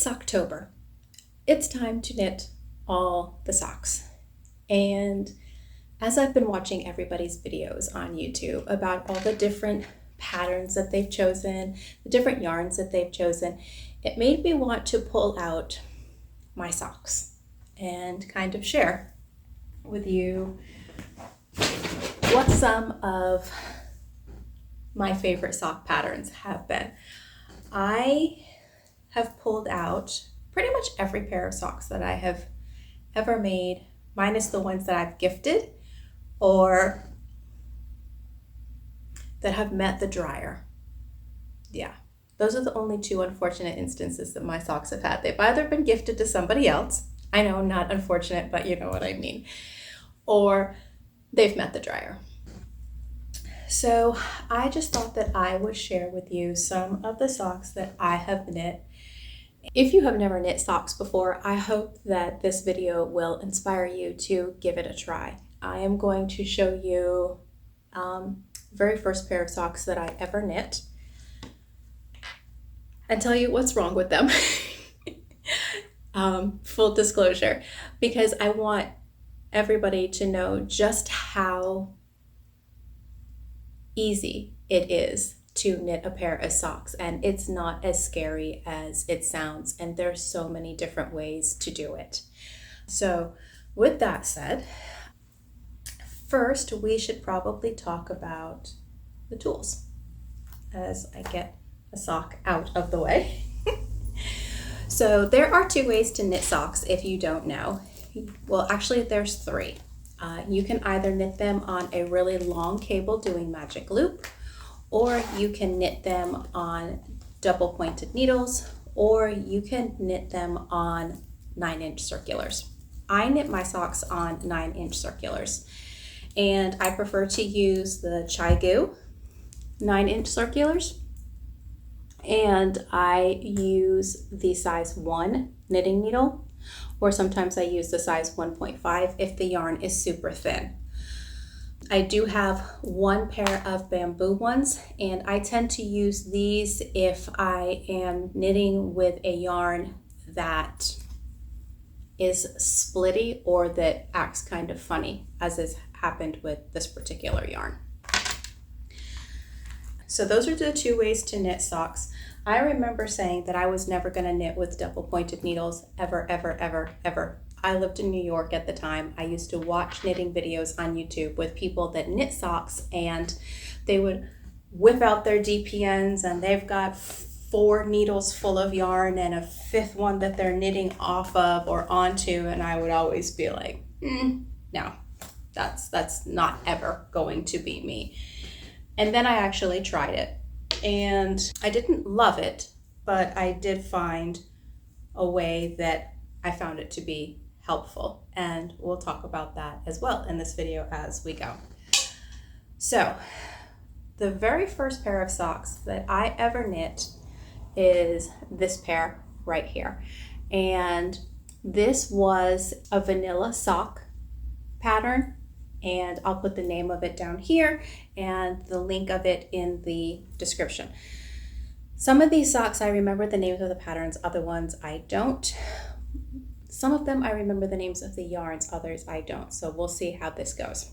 It's Socktober. It's time to knit all the socks. And as I've been watching everybody's videos on YouTube about all the different patterns that they've chosen, the different yarns that they've chosen, it made me want to pull out my socks and kind of share with you what some of my favorite sock patterns have been. I have pulled out pretty much every pair of socks that I have ever made, minus the ones that I've gifted or that have met the dryer. Yeah, those are the only two unfortunate instances that my socks have had. They've either been gifted to somebody else, I know, not unfortunate, but you know what I mean, or they've met the dryer. So I just thought that I would share with you some of the socks that I have knit. If you have never knit socks before, I hope that this video will inspire you to give it a try. I am going to show you the very first pair of socks that I ever knit and tell you what's wrong with them. Full disclosure, because I want everybody to know just how easy it is to knit a pair of socks, and it's not as scary as it sounds, and there's so many different ways to do it. So with that said, first we should probably talk about the tools as I get a sock out of the way. So there are two ways to knit socks if you don't know. Well, actually there's three. You can either knit them on a really long cable doing magic loop, or you can knit them on double pointed needles, or you can knit them on 9-inch circulars. I knit my socks on 9-inch circulars, and I prefer to use the Chai-Gu 9-inch circulars, and I use the size 1 knitting needle, or sometimes I use the size 1.5 if the yarn is super thin. I do have one pair of bamboo ones, and I tend to use these if I am knitting with a yarn that is splitty or that acts kind of funny, as has happened with this particular yarn. So those are the two ways to knit socks. I remember saying that I was never going to knit with double pointed needles ever, ever, ever, ever. I lived in New York at the time. I used to watch knitting videos on YouTube with people that knit socks, and they would whip out their DPNs and they've got 4 needles full of yarn and a 5th one that they're knitting off of or onto, and I would always be like, no, that's not ever going to be me. And then I actually tried it, and I didn't love it, but I did find a way that I found it to be helpful, and we'll talk about that as well in this video as we go. So the very first pair of socks that I ever knit is this pair right here, and this was a vanilla sock pattern, and I'll put the name of it down here and the link of it in the description. Some of these socks I remember the names of the patterns, other ones I don't. Some of them I remember the names of the yarns, others I don't. So we'll see how this goes.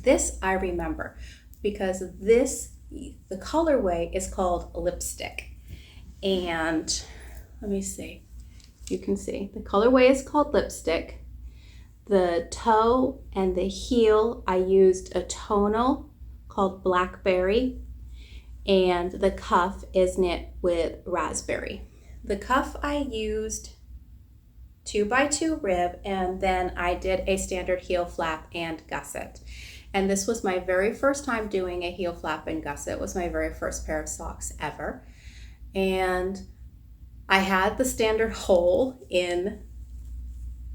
This I remember because the colorway is called lipstick. And let me see, you can see the colorway is called lipstick. The toe and the heel, I used a tonal called blackberry, and the cuff is knit with raspberry. The cuff I used 2x2 rib, and then I did a standard heel flap and gusset. And this was my very first time doing a heel flap and gusset. It was my very first pair of socks ever. And I had the standard hole in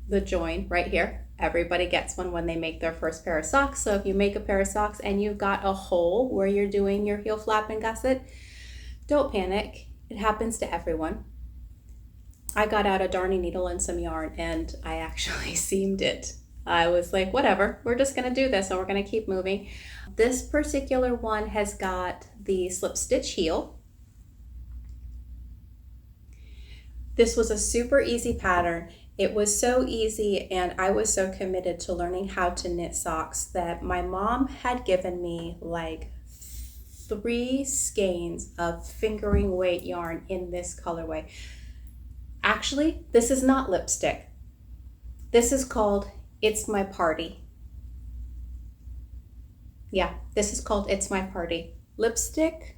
the join right here. Everybody gets one when they make their first pair of socks. So if you make a pair of socks and you've got a hole where you're doing your heel flap and gusset, don't panic. It happens to everyone. I got out a darning needle and some yarn, and I actually seamed it. I was like, whatever, we're just gonna do this and we're gonna keep moving. This particular one has got the slip stitch heel. This was a super easy pattern. It was so easy, and I was so committed to learning how to knit socks that my mom had given me like 3 skeins of fingering weight yarn in this colorway. Actually, this is not lipstick. This is called It's My Party. Yeah, this is called It's My Party. Lipstick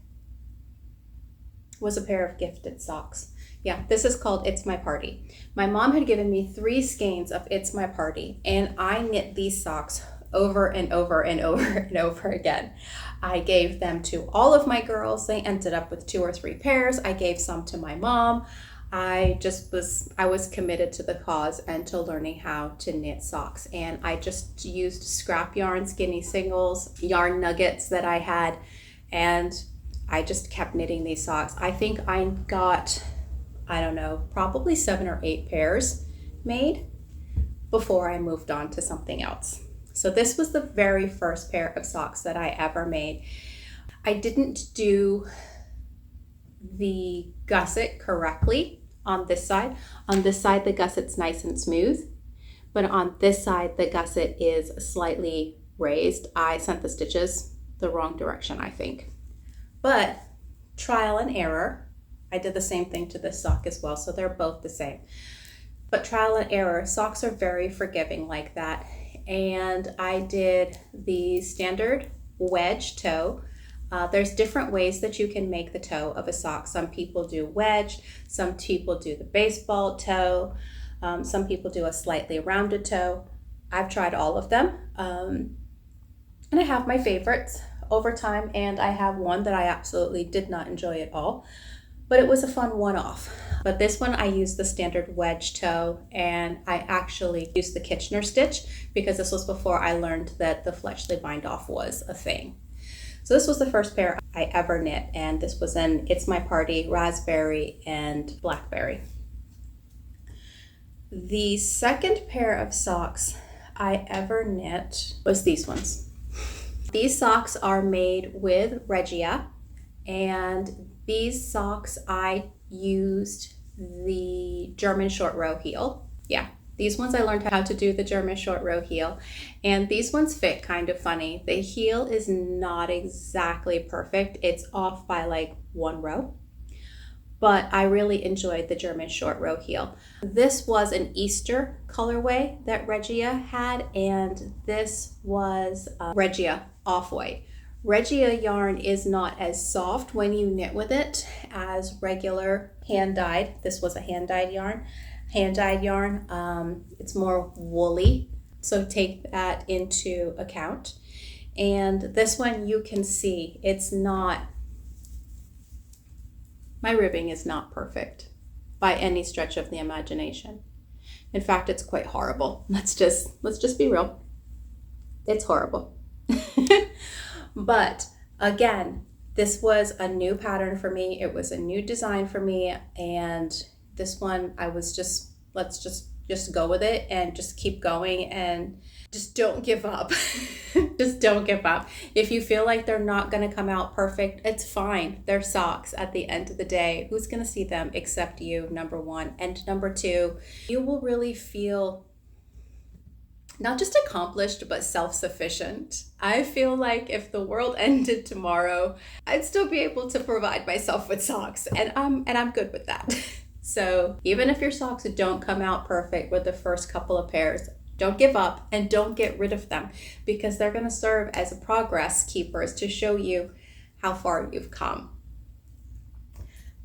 was a pair of gifted socks. Yeah, this is called It's My Party. My mom had given me 3 skeins of It's My Party, and I knit these socks over and over and over and over again. I gave them to all of my girls. They ended up with 2 or 3 pairs. I gave some to my mom. I was committed to the cause and to learning how to knit socks. And I just used scrap yarn, skinny singles, yarn nuggets that I had, and I just kept knitting these socks. I think I got, I don't know, probably 7 or 8 pairs made before I moved on to something else. So this was the very first pair of socks that I ever made. I didn't do the gusset correctly on this side. On this side, the gusset's nice and smooth, but on this side, the gusset is slightly raised. I sent the stitches the wrong direction, I think. But trial and error, I did the same thing to this sock as well, so they're both the same. But trial and error, socks are very forgiving like that. And I did the standard wedge toe. There's different ways that you can make the toe of a sock. Some people do wedge, some people do the baseball toe, some people do a slightly rounded toe. I've tried all of them, and I have my favorites over time, and I have one that I absolutely did not enjoy at all, but it was a fun one-off. But this one I used the standard wedge toe, and I actually used the Kitchener stitch because this was before I learned that the Fletchley bind off was a thing. So this was the first pair I ever knit, and this was in It's My Party, Raspberry, and Blackberry. The second pair of socks I ever knit was these ones. These socks are made with Regia, and these socks I used the German short row heel. Yeah, these ones I learned how to do the German short row heel, and these ones fit kind of funny. The heel is not exactly perfect. It's off by like 1 row, but I really enjoyed the German short row heel. This was an Easter colorway that Regia had, and this was Regia off-white. Regia yarn is not as soft when you knit with it as regular hand-dyed. This was a hand-dyed yarn. Hand-dyed yarn, it's more woolly, so take that into account. And this one you can see, it's not, my ribbing is not perfect by any stretch of the imagination. In fact, it's quite horrible. Let's just be real. It's horrible. But again, this was a new pattern for me. It was a new design for me, and this one I was just, let's just go with it and just keep going and just don't give up. Just don't give up. If you feel like they're not going to come out perfect, it's fine. They're socks at the end of the day. Who's going to see them except you, number one. And number two, you will really feel not just accomplished, but self-sufficient. I feel like if the world ended tomorrow, I'd still be able to provide myself with socks, and I'm good with that. So even if your socks don't come out perfect with the first couple of pairs, don't give up and don't get rid of them, because they're going to serve as progress keepers to show you how far you've come.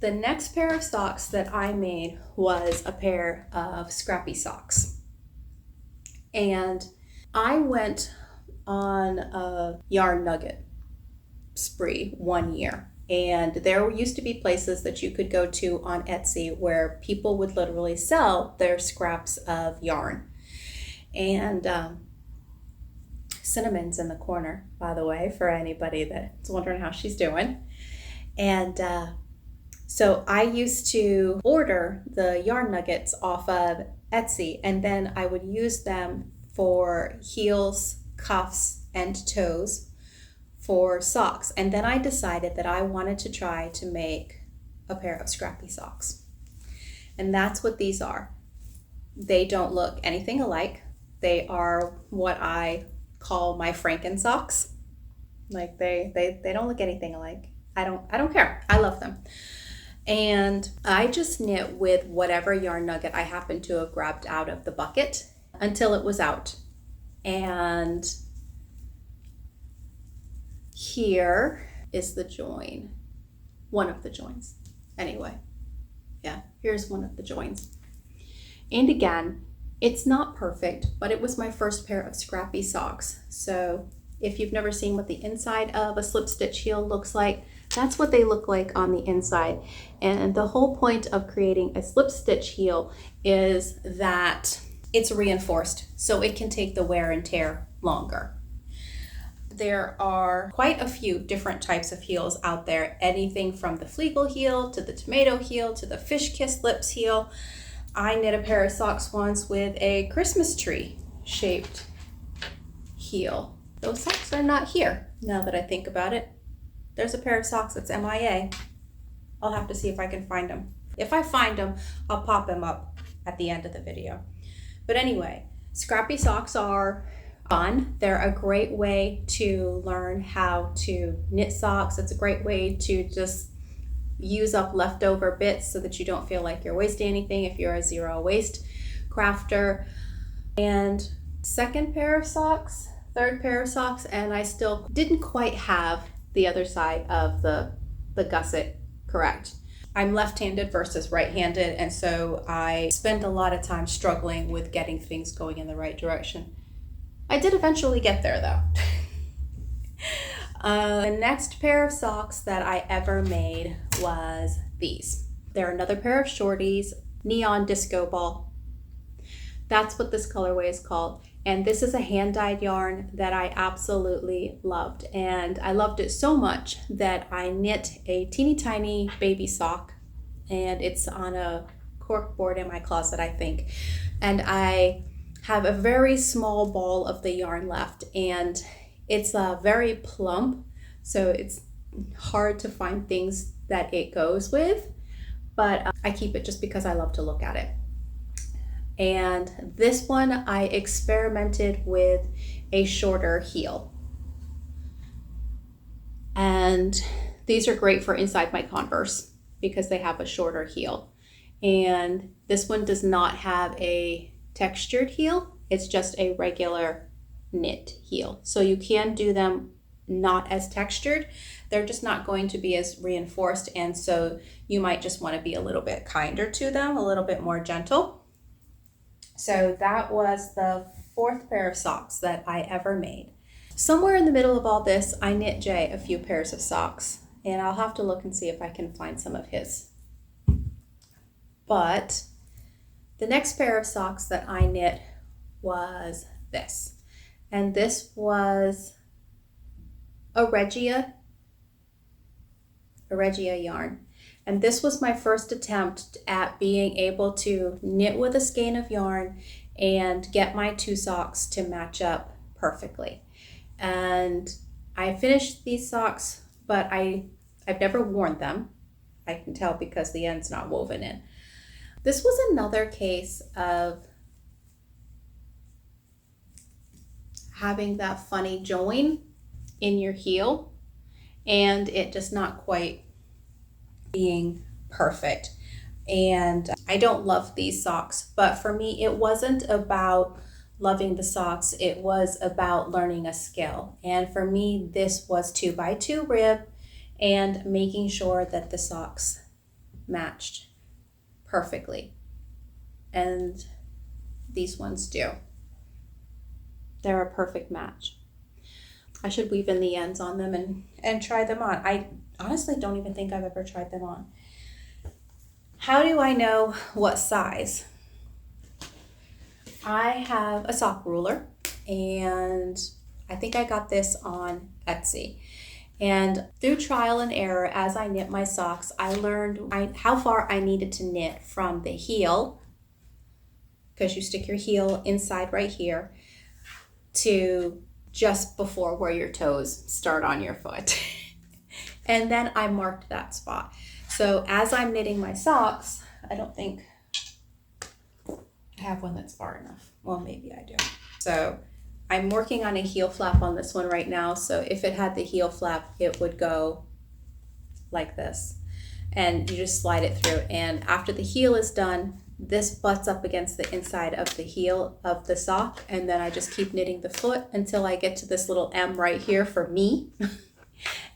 The next pair of socks that I made was a pair of scrappy socks. And I went on a yarn nugget spree one year. And there used to be places that you could go to on Etsy where people would literally sell their scraps of yarn. And Cinnamon's in the corner, by the way, for anybody that's wondering how she's doing. And so I used to order the yarn nuggets off of Etsy, and then I would use them for heels, cuffs, and toes for socks. And then I decided that I wanted to try to make a pair of scrappy socks. And that's what these are. They don't look anything alike. They are what I call my Franken socks. Like they don't look anything alike. I don't care. I love them. And I just knit with whatever yarn nugget I happened to have grabbed out of the bucket until it was out. And here is the join. One of the joins. Anyway, yeah, here's one of the joins. And again, it's not perfect, but it was my first pair of scrappy socks. So if you've never seen what the inside of a slip stitch heel looks like, that's what they look like on the inside. And the whole point of creating a slip stitch heel is that it's reinforced so it can take the wear and tear longer. There are quite a few different types of heels out there, anything from the Flegel heel to the tomato heel to the fish kiss lips heel. I knit a pair of socks once with a Christmas tree shaped heel. Those socks are not here now that I think about it. There's a pair of socks that's MIA. I'll have to see if I can find them. If I find them, I'll pop them up at the end of the video. But anyway, scrappy socks are fun. They're a great way to learn how to knit socks. It's a great way to just use up leftover bits so that you don't feel like you're wasting anything if you're a zero waste crafter. And second pair of socks, third pair of socks, and I still didn't quite have the other side of the gusset correct. I'm left-handed versus right-handed, and so I spend a lot of time struggling with getting things going in the right direction. I did eventually get there though. The next pair of socks that I ever made was these. They're another pair of shorties, neon disco ball. That's what this colorway is called. And this is a hand-dyed yarn that I absolutely loved. And I loved it so much that I knit a teeny tiny baby sock, and it's on a cork board in my closet, I think. And I have a very small ball of the yarn left, and it's very plump, so it's hard to find things that it goes with, but I keep it just because I love to look at it. And this one I experimented with a shorter heel. And these are great for inside my Converse because they have a shorter heel. And this one does not have a textured heel. It's just a regular knit heel. So you can do them not as textured. They're just not going to be as reinforced. And so you might just want to be a little bit kinder to them, a little bit more gentle. So that was the fourth pair of socks that I ever made. Somewhere in the middle of all this, I knit Jay a few pairs of socks, and I'll have to look and see if I can find some of his. But the next pair of socks that I knit was this. And this was a Regia yarn. And this was my first attempt at being able to knit with a skein of yarn and get my two socks to match up perfectly. And I finished these socks, but I've never worn them. I can tell because the end's not woven in. This was another case of having that funny join in your heel and it just not quite being perfect. And I don't love these socks, but for me it wasn't about loving the socks, it was about learning a skill. And for me this was 2x2 rib and making sure that the socks matched perfectly. And these ones do. They're a perfect match. I should weave in the ends on them and try them on. I honestly don't even think I've ever tried them on. How do I know what size? I have a sock ruler, and I think I got this on Etsy. And through trial and error, as I knit my socks, I learned how far I needed to knit from the heel, because you stick your heel inside right here, to just before where your toes start on your foot. And then I marked that spot. So as I'm knitting my socks, I don't think I have one that's far enough. Well, maybe I do. So I'm working on a heel flap on this one right now. So if it had the heel flap, it would go like this. And you just slide it through. And after the heel is done, this butts up against the inside of the heel of the sock. And then I just keep knitting the foot until I get to this little M right here for me.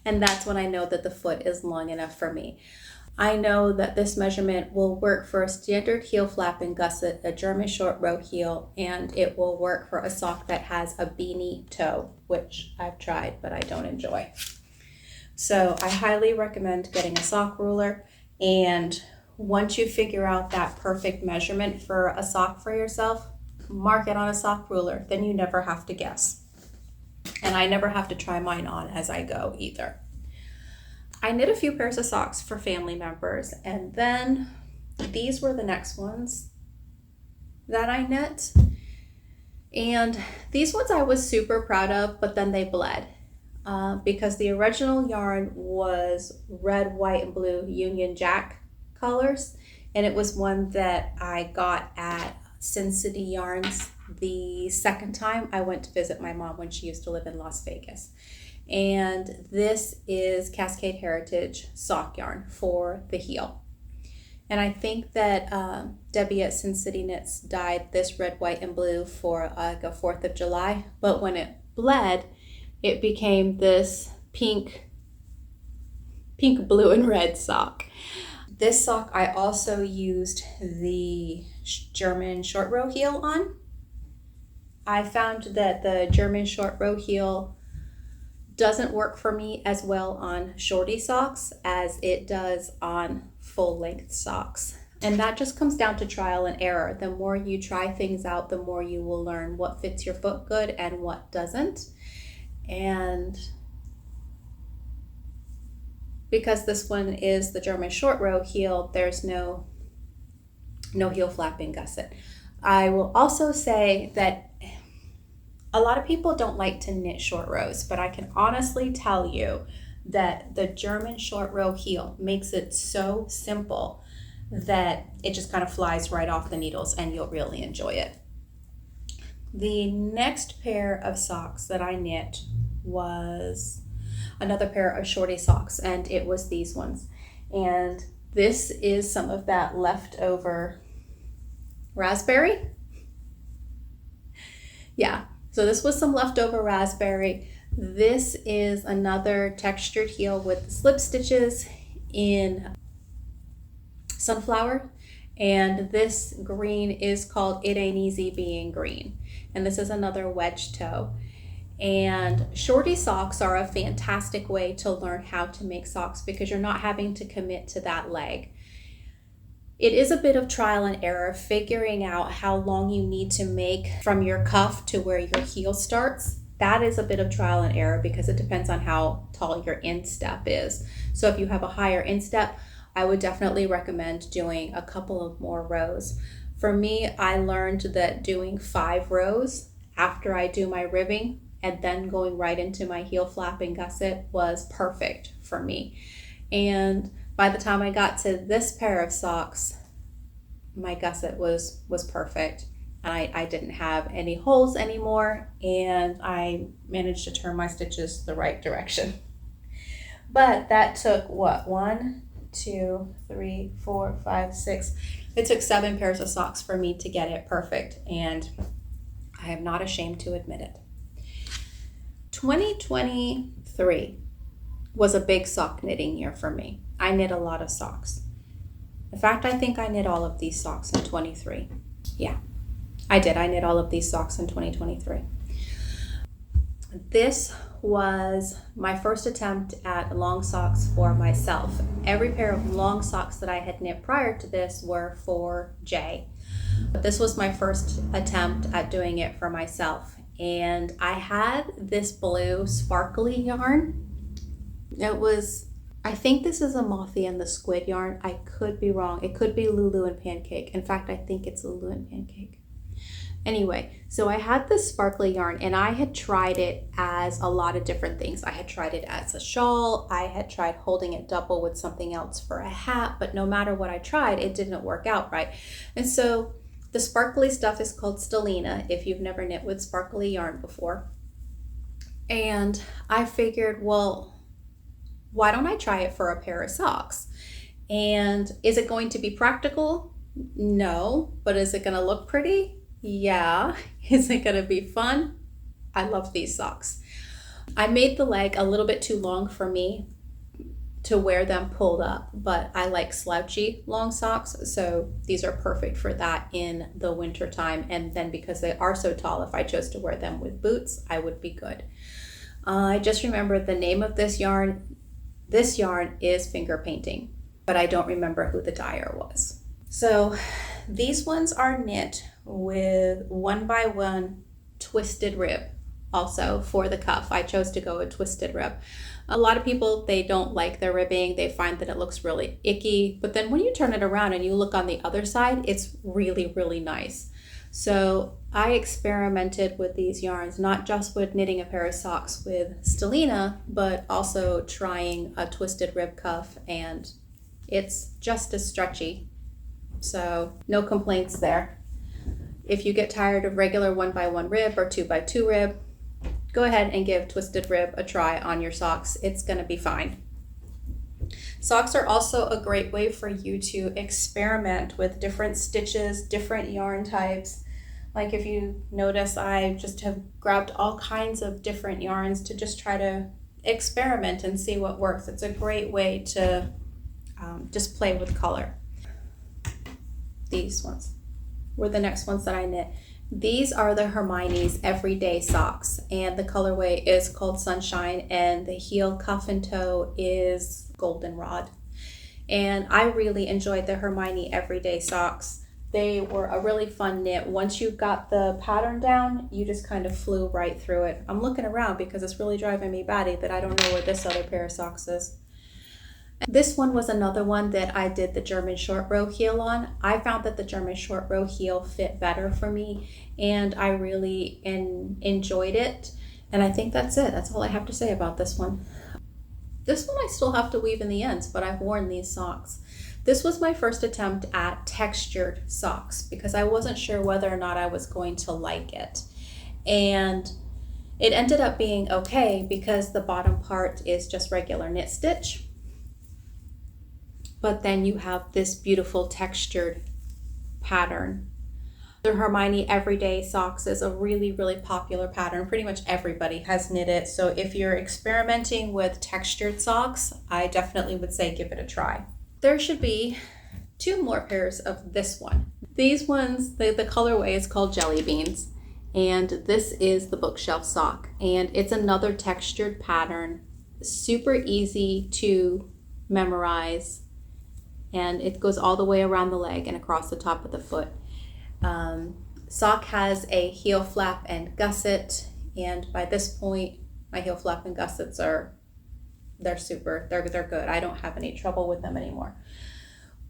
And that's when I know that the foot is long enough for me. I know that this measurement will work for a standard heel flap and gusset, a German short row heel, and it will work for a sock that has a beanie toe, which I've tried, but I don't enjoy. So I highly recommend getting a sock ruler, and once you figure out that perfect measurement for a sock for yourself, mark it on a sock ruler. Then you never have to guess. And I never have to try mine on as I go either. I knit a few pairs of socks for family members, and then these were the next ones that I knit. And these ones I was super proud of, but then they bled because the original yarn was red, white, and blue Union Jack colors, and it was one that I got at Sin City Yarns the second time I went to visit my mom when she used to live in Las Vegas. And this is Cascade Heritage sock yarn for the heel. And I think that Debbie at Sin City Knits dyed this red, white, and blue for like a 4th of July. But when it bled, it became this pink, blue, and red sock. This sock I also used the German short row heel on. I found that the German short row heel doesn't work for me as well on shorty socks as it does on full length socks. And that just comes down to trial and error. The more you try things out, the more you will learn what fits your foot good and what doesn't. And because this one is the German short row heel, there's no heel flapping gusset. I will also say that a lot of people don't like to knit short rows, but I can honestly tell you that the German short row heel makes it so simple that it just kind of flies right off the needles and you'll really enjoy it. The next pair of socks that I knit was another pair of shorty socks, and it was these ones. And this is some of that leftover raspberry. Yeah. So this was some leftover raspberry. This is another textured heel with slip stitches in sunflower. And this green is called It Ain't Easy Being Green. And this is another wedge toe. And shorty socks are a fantastic way to learn how to make socks because you're not having to commit to that leg. It is a bit of trial and error figuring out how long you need to make from your cuff to where your heel starts. That is a bit of trial and error because it depends on how tall your instep is. So if you have a higher instep, I would definitely recommend doing a couple of more rows. For me, I learned that doing 5 rows after I do my ribbing and then going right into my heel flap and gusset was perfect for me. And by the time I got to this pair of socks, my gusset was perfect. I didn't have any holes anymore, and I managed to turn my stitches the right direction. But that took what? 1, 2, 3, 4, 5, 6. It took 7 pairs of socks for me to get it perfect, and I am not ashamed to admit it. 2023 was a big sock knitting year for me. I knit a lot of socks. In fact, I think I knit all of these socks in 23. Yeah, I did. I knit all of these socks in 2023. This was my first attempt at long socks for myself. Every pair of long socks that I had knit prior to this were for Jay. But this was my first attempt at doing it for myself. And I had this blue sparkly yarn. It was, I think this is a Mothie and the Squid yarn. I could be wrong. It could be Lulu and Pancake. In fact, I think it's Lulu and Pancake. Anyway, so I had this sparkly yarn and I had tried it as a lot of different things. I had tried it as a shawl. I had tried holding it double with something else for a hat, but no matter what I tried, it didn't work out right. And so The sparkly stuff is called stellina if you've never knit with sparkly yarn before. And I figured, well, why don't I try it for a pair of socks? And is it going to be practical? No. But is it going to look pretty? Yeah. Is it going to be fun? I love these socks. I made the leg a little bit too long for me to wear them pulled up, but I like slouchy long socks, so these are perfect for that in the winter time. And then because they are so tall, if I chose to wear them with boots, I would be good. I just remember the name of this yarn. This yarn is finger painting, but I don't remember who the dyer was. So these ones are knit with 1x1 twisted rib. Also for the cuff, I chose to go with twisted rib. A lot of people, they don't like their ribbing. They find that it looks really icky, but then when you turn it around and you look on the other side, it's really, really nice. So I experimented with these yarns, not just with knitting a pair of socks with stellina, but also trying a twisted rib cuff, and it's just as stretchy. So no complaints there. If you get tired of regular 1x1 rib or 2x2 rib, go ahead and give twisted rib a try on your socks. It's going to be fine. Socks are also a great way for you to experiment with different stitches, different yarn types. Like if you notice, I just have grabbed all kinds of different yarns to just try to experiment and see what works. It's a great way to just play with color. These ones were the next ones that I knit. These are the Hermione's Everyday Socks, and the colorway is called Sunshine, and the heel, cuff, and toe is Goldenrod. And I really enjoyed the Hermione Everyday Socks. They were a really fun knit. Once you got the pattern down, you just kind of flew right through it. I'm looking around because it's really driving me batty that I don't know where this other pair of socks is. This one was another one that I did the German short row heel on. I found that the German short row heel fit better for me, and I really enjoyed it. And I think that's it. That's all I have to say about this one. This one I still have to weave in the ends, but I've worn these socks. This was my first attempt at textured socks because I wasn't sure whether or not I was going to like it. And it ended up being okay because the bottom part is just regular knit stitch. But then you have this beautiful textured pattern. The Hermione Everyday Socks is a really, really popular pattern. Pretty much everybody has knit it. So if you're experimenting with textured socks, I definitely would say give it a try. There should be 2 more pairs of this one. These ones, the colorway is called Jelly Beans. And this is the bookshelf sock. And it's another textured pattern. Super easy to memorize. And it goes all the way around the leg and across the top of the foot. Sock has a heel flap and gusset, and by this point my heel flap and gussets they're good. I don't have any trouble with them anymore.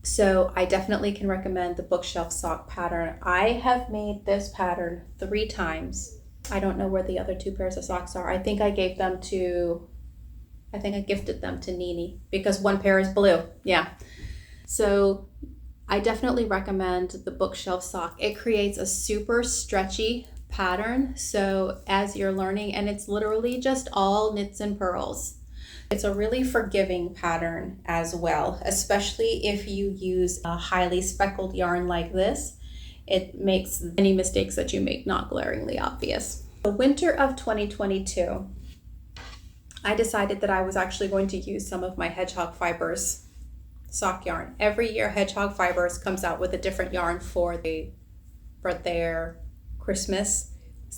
So I definitely can recommend the bookshelf sock pattern. I have made this pattern 3 times. I don't know where the other 2 pairs of socks are. I think I gifted them to Nini because 1 pair is blue. Yeah. So I definitely recommend the bookshelf sock. It creates a super stretchy pattern. So as you're learning, and it's literally just all knits and purls. It's a really forgiving pattern as well, especially if you use a highly speckled yarn like this. It makes any mistakes that you make not glaringly obvious. The winter of 2022, I decided that I was actually going to use some of my Hedgehog Fibers sock yarn. Every year Hedgehog Fibers comes out with a different yarn for their Christmas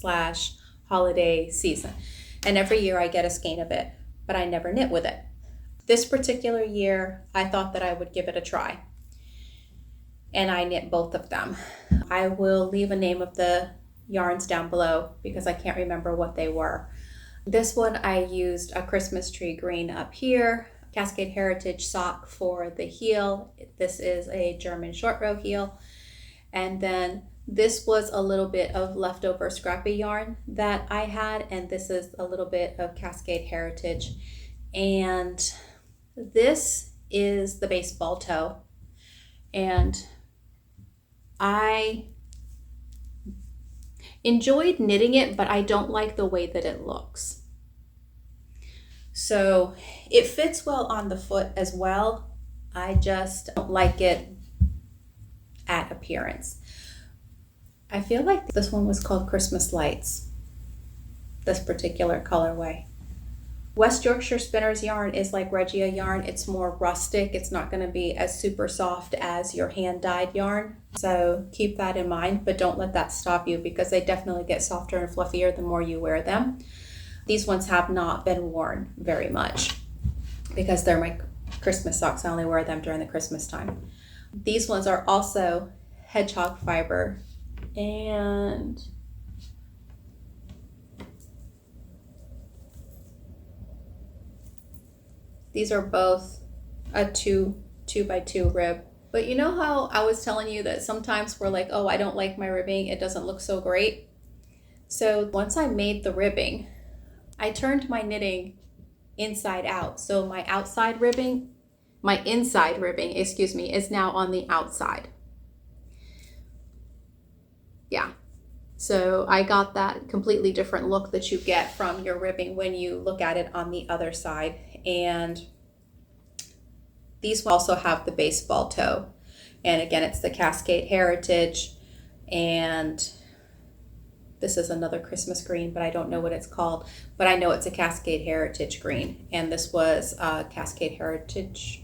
/ holiday season. And every year I get a skein of it, but I never knit with it. This particular year, I thought that I would give it a try. And I knit both of them. I will leave a name of the yarns down below because I can't remember what they were. This one I used a Christmas tree green up here, Cascade Heritage sock for the heel. This is a German short row heel. And then this was a little bit of leftover scrappy yarn that I had, and this is a little bit of Cascade Heritage. And this is the baseball toe. And I enjoyed knitting it, but I don't like the way that it looks. So it fits well on the foot as well. I just don't like it at appearance. I feel like this one was called Christmas Lights, this particular colorway. West Yorkshire Spinner's yarn is like Regia yarn. It's more rustic. It's not going to be as super soft as your hand-dyed yarn. So keep that in mind, but don't let that stop you because they definitely get softer and fluffier the more you wear them. These ones have not been worn very much because they're my Christmas socks. I only wear them during the Christmas time. These ones are also hedgehog fiber, and these are both a 2x2 rib. But you know how I was telling you that sometimes we're like, oh, I don't like my ribbing, it doesn't look so great. So once I made the ribbing, I turned my knitting inside out. So my inside ribbing, is now on the outside. Yeah. So I got that completely different look that you get from your ribbing when you look at it on the other side. And these also have the baseball toe. And again, it's the Cascade Heritage. And this is another Christmas green, but I don't know what it's called. But I know it's a Cascade Heritage green. And this was Cascade Heritage.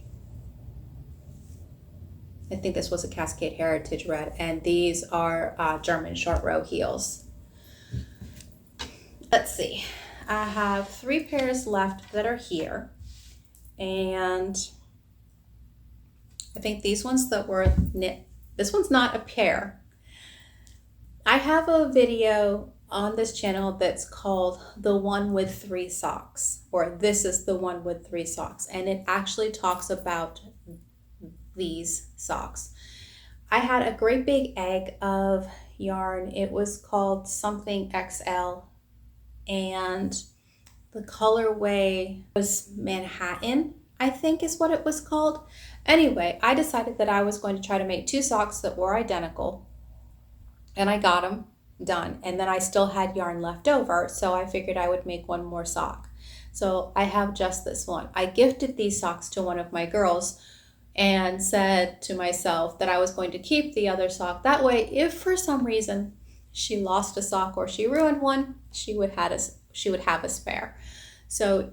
I think this was a Cascade Heritage red. And these are German short row heels. Let's see. I have 3 pairs left that are here. And I think these ones that were knit, this one's not a pair. I have a video on this channel that's called The One with 3 Socks, or This is the One with 3 Socks, and it actually talks about these socks. I had a great big egg of yarn. It was called something XL, and the colorway was Manhattan, I think is what it was called. Anyway, I decided that I was going to try to make 2 socks that were identical, and I got them done. And then I still had yarn left over, so I figured I would make 1 more sock. So I have just this one. I gifted these socks to one of my girls and said to myself that I was going to keep the other sock. That way, if for some reason she lost a sock or she ruined one, she would have a spare. So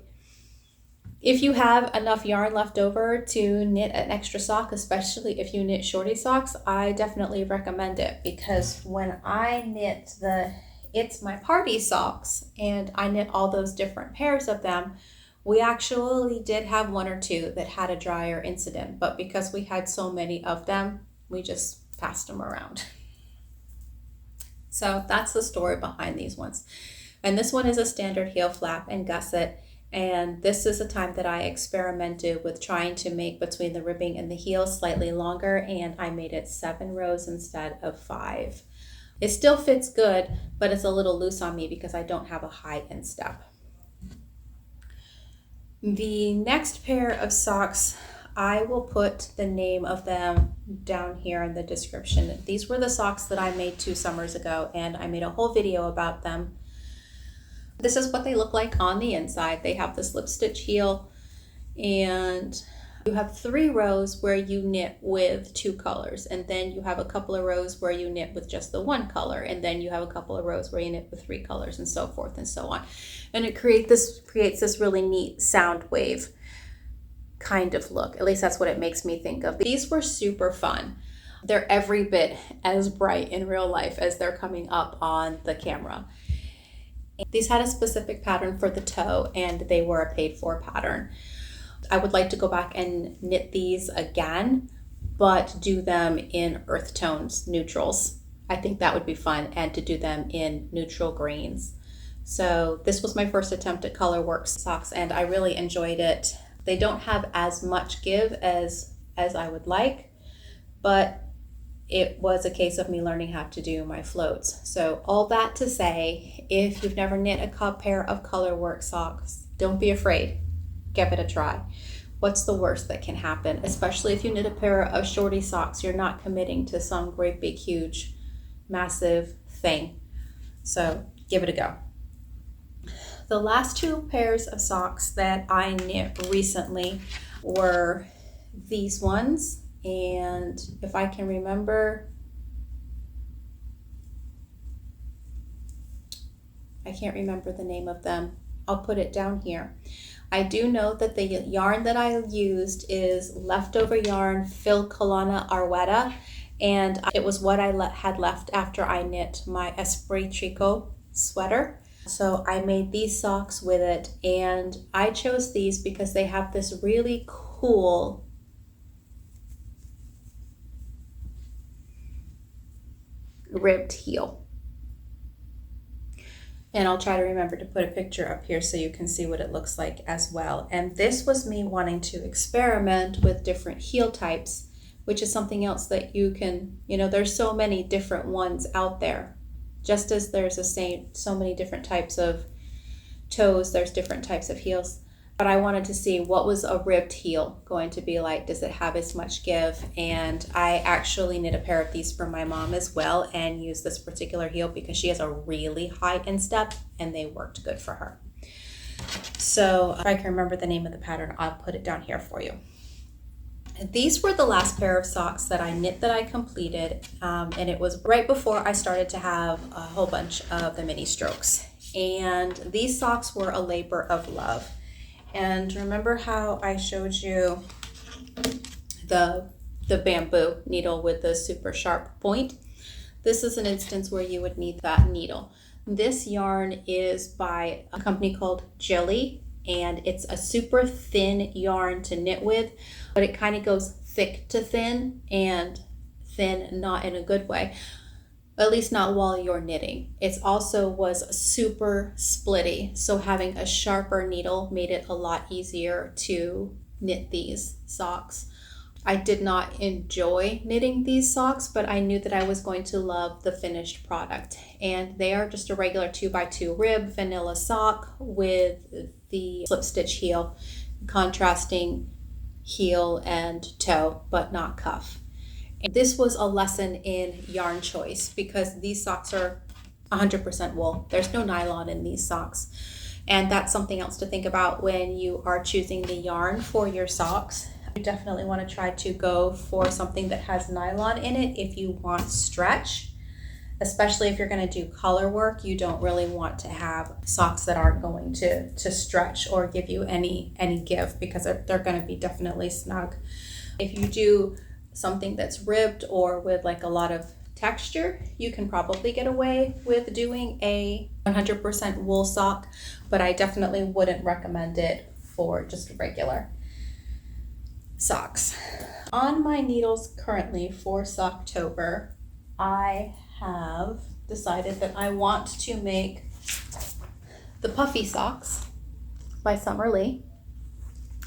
if you have enough yarn left over to knit an extra sock, especially if you knit shorty socks, I definitely recommend it, because when I knit the It's My Party socks and I knit all those different pairs of them, we actually did have 1 or 2 that had a dryer incident, but because we had so many of them, we just passed them around. So that's the story behind these ones. And this one is a standard heel flap and gusset. And this is a time that I experimented with trying to make between the ribbing and the heel slightly longer, and I made it 7 rows instead of 5. It still fits good, but it's a little loose on me because I don't have a high instep. The next pair of socks, I will put the name of them down here in the description. These were the socks that I made 2 summers ago, and I made a whole video about them. This is what they look like on the inside. They have the slip stitch heel, and you have 3 rows where you knit with 2 colors, and then you have a couple of rows where you knit with just the 1 color, and then you have a couple of rows where you knit with 3 colors, and so forth and so on. And it creates this really neat sound wave kind of look. At least that's what it makes me think of. These were super fun. They're every bit as bright in real life as they're coming up on the camera. These had a specific pattern for the toe, and they were a paid for pattern. I would like to go back and knit these again, but do them in earth tones, neutrals. I think that would be fun, and to do them in neutral greens. So this was my first attempt at colorwork socks, and I really enjoyed it. They don't have as much give as I would like, but it was a case of me learning how to do my floats. So all that to say, if you've never knit a pair of colorwork socks, don't be afraid. Give it a try. What's the worst that can happen? Especially if you knit a pair of shorty socks, you're not committing to some great big huge massive thing. So give it a go. The last two pairs of socks that I knit recently were these ones, and if I can remember, I can't remember the name of them. I'll put it down here. I do know that the yarn that I used is leftover yarn Phil Colonna Arwetta, and it was what I had left after I knit my Esprit Tricot sweater. So I made these socks with it, and I chose these because they have this really cool ribbed heel. And I'll try to remember to put a picture up here so you can see what it looks like as well. And this was me wanting to experiment with different heel types, which is something else that you can, there's so many different ones out there. Just as there's so many different types of toes, there's different types of heels. But I wanted to see what was a ribbed heel going to be like. Does it have as much give? And I actually knit a pair of these for my mom as well and used this particular heel because she has a really high instep and they worked good for her. So if I can remember the name of the pattern, I'll put it down here for you. These were the last pair of socks that I knit that I completed, and it was right before I started to have a whole bunch of the mini strokes. And these socks were a labor of love. And remember how I showed you the bamboo needle with the super sharp point? This is an instance where you would need that needle. This yarn is by a company called Jelly, and it's a super thin yarn to knit with, but it kind of goes thick to thin, and thin not in a good way, at least not while you're knitting. It also was super splitty, so having a sharper needle made it a lot easier to knit these socks. I did not enjoy knitting these socks, but I knew that I was going to love the finished product. And they are just a regular 2x2 rib vanilla sock with the slip stitch heel, contrasting heel and toe, but not cuff. And this was a lesson in yarn choice because these socks are 100% wool. There's no nylon in these socks. And that's something else to think about when you are choosing the yarn for your socks. You definitely want to try to go for something that has nylon in it if you want stretch, especially if you're going to do color work. You don't really want to have socks that aren't going to stretch or give you any give because they're going to be definitely snug. If you do something that's ribbed or with like a lot of texture, you can probably get away with doing a 100% wool sock, but I definitely wouldn't recommend it for just regular socks. On my needles currently for Socktober, I have decided that I want to make the puffy socks by Summer Lee.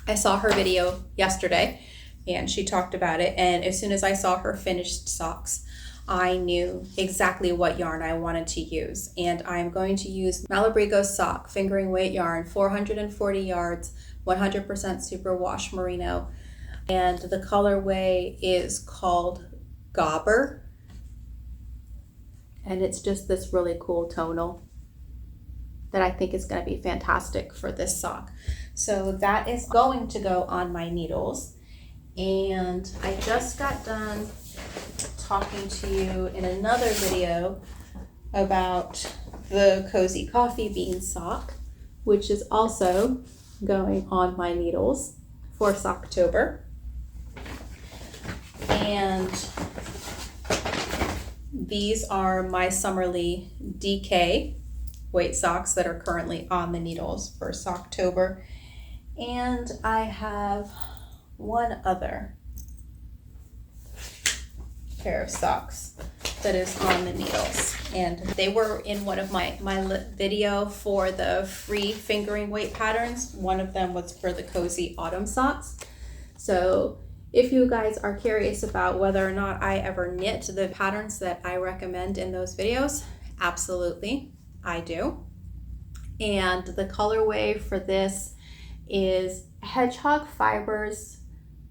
I saw her video yesterday and she talked about it, and as soon as I saw her finished socks, I knew exactly what yarn I wanted to use. And I'm going to use Malabrigo sock fingering weight yarn, 440 yards, 100% superwash merino. And the colorway is called Gobber. And it's just this really cool tonal that I think is going to be fantastic for this sock. So that is going to go on my needles. And I just got done talking to you in another video about the Cozy Coffee Bean sock, which is also going on my needles for Socktober. And these are my Summer Lee DK weight socks that are currently on the needles for Socktober. And I have one other pair of socks that is on the needles, and they were in one of my video for the free fingering weight patterns. One of them was for the Cozy Autumn socks. So if you guys are curious about whether or not I ever knit the patterns that I recommend in those videos, absolutely I do. And the colorway for this is Hedgehog Fibers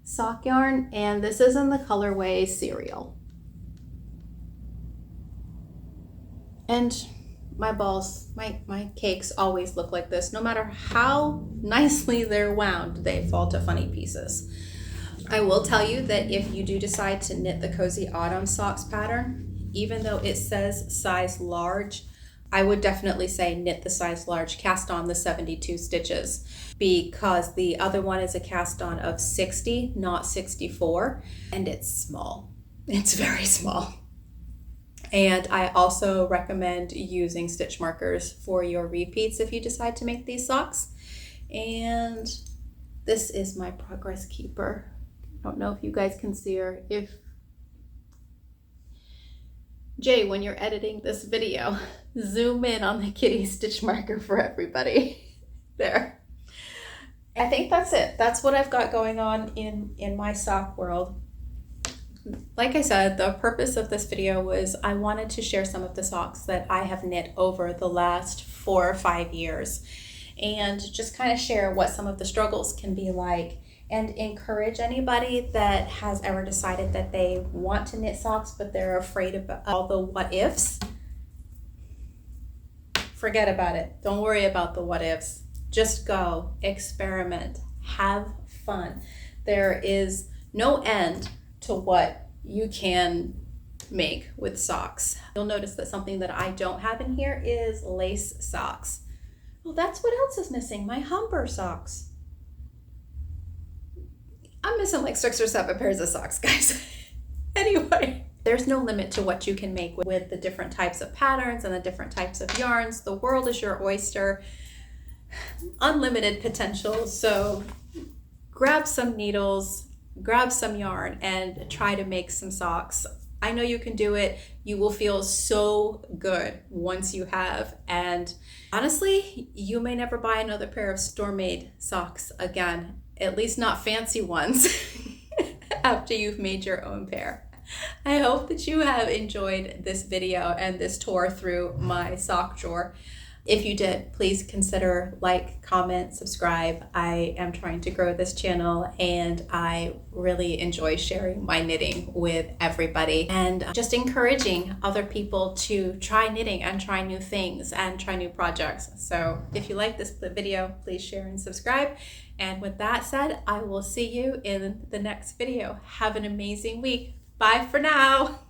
sock yarn, and this is in the colorway Cereal. And my balls, my cakes always look like this. No matter how nicely they're wound, they fall to funny pieces. I will tell you that if you do decide to knit the Cozy Autumn Socks pattern, even though it says size large, I would definitely say knit the size large, cast on the 72 stitches, because the other one is a cast on of 60, not 64, and it's small. It's very small. And I also recommend using stitch markers for your repeats if you decide to make these socks. And this is my progress keeper. I don't know if you guys can see her. If Jay, when you're editing this video, zoom in on the kitty stitch marker for everybody. There. I think that's it. That's what I've got going on in my sock world. Like I said, the purpose of this video was I wanted to share some of the socks that I have knit over the last 4 or 5 years, and just kind of share what some of the struggles can be like, and encourage anybody that has ever decided that they want to knit socks but they're afraid of all the what ifs. Forget about it. Don't worry about the what ifs. Just go, experiment, have fun. There is no end to what you can make with socks. You'll notice that something that I don't have in here is lace socks. Well, that's what else is missing, my Humber socks. I'm missing like 6 or 7 pairs of socks, guys. Anyway, there's no limit to what you can make with the different types of patterns and the different types of yarns. The world is your oyster. Unlimited potential. So grab some needles, grab some yarn, and try to make some socks. I know you can do it. You will feel so good once you have. And honestly, you may never buy another pair of store-made socks again, at least not fancy ones, after you've made your own pair. I hope that you have enjoyed this video and this tour through my sock drawer. If you did, please consider like, comment, subscribe. I am trying to grow this channel and I really enjoy sharing my knitting with everybody and just encouraging other people to try knitting and try new things and try new projects. So if you like this video, please share and subscribe. And with that said, I will see you in the next video. Have an amazing week. Bye for now.